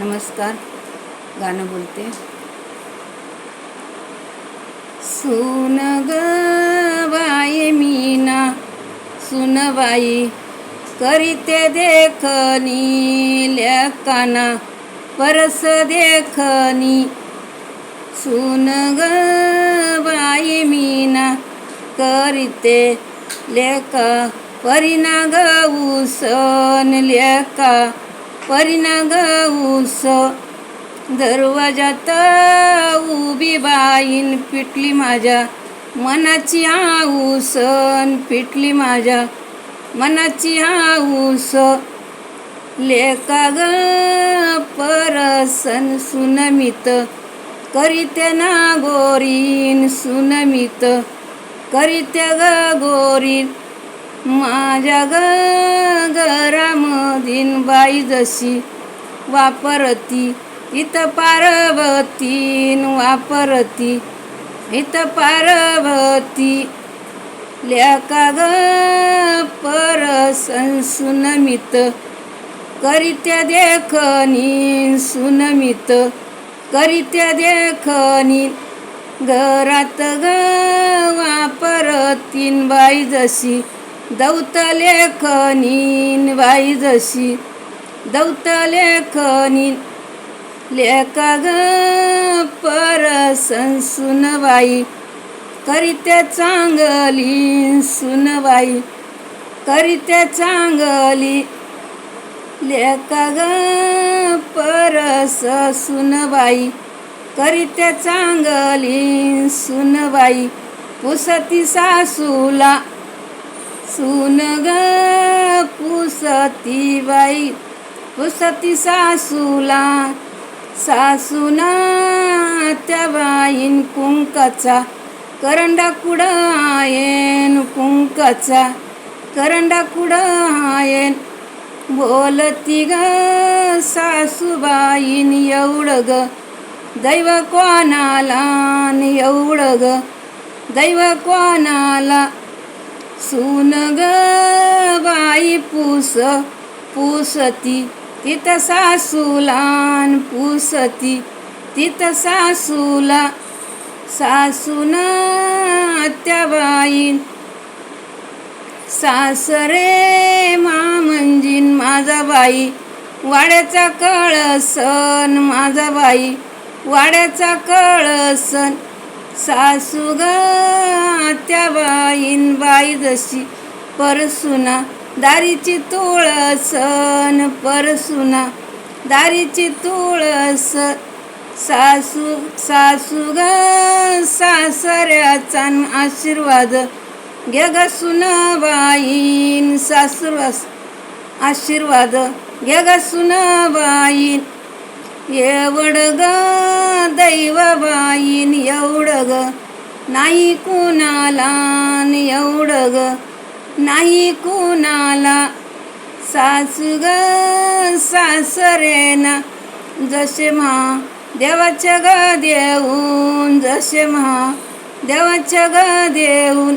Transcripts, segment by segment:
नमस्कार. गाणं बोलते. सून ग बाई मीना सुनबाई करीते देखनी लेकाना परस देखनी. सून ग बाई मीना करीते लेका परिना ग उसन लेका परिना ग उस. दरवाजात उभी बाईन पिटली माझ्या मनाची आऊसन पिटली माझ्या मनाची आऊस. लेका ग परसन सुनमित करीते ना गोरीन सुनमित करीते ग गोरीन. माझ्या ग घरामधीन बाई जशी वापरती इथं पार्वतीन वापरती इथं पार्वती. लेका ग परसन सुनमित करीते देखनी सुनमित करीते देखनी. घरात ग वापरतीन बाई जशी दौत लेखनीन बाई जशी दौत लेखनीन. लेका ग परसन सुनबाई करीते चांगली सुनबाई करीते चांगली. लेका ग परस सुनबाई करीते चांगली सुनबाई. पुसती सासूला सून ग पुसती बाई पुसती सासूला. सासूना त्या बाईन कुंकाचा करंडा कुठं आयेन कुंकाचा करंडा कुठं आयेन. बोलती ग सासूबाईन एवढं ग दैव कोणाला एवढं ग दैव कोणाला. सून ग बाई पुसती तिथं सासूलान पुसती तिथं सासूला. सासून त्या बाईन सासरे मामंजीन माझा बाई वाड्याचा कळसन माझा बाई वाड्याचा कळसन. सासू ग त्या बाईन बाई जशी परसुना दारीची तुळसन परसुना दारीची तुळस. सासू ग सासऱ्याचा आशीर्वाद घे ग सुनबाईन सासुरवास आशीर्वाद घे ग सुनबाईन. एवढं ग दैव बाईन एवढं ग नाही कुणाला एवढं ग नाही कुणाला. सासू ग सासरेना जसे देवाच्या ग देऊन जसे देवाच्या ग देऊन.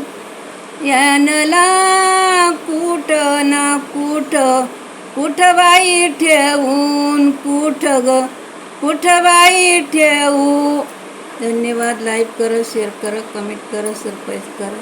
यानला कुठं ना कुठं बाई ठेवून कुठं ग कुठं बाई ठेवू. धन्यवाद. लाईक करा शेअर करा कमेंट करा सबस्क्राईब करा.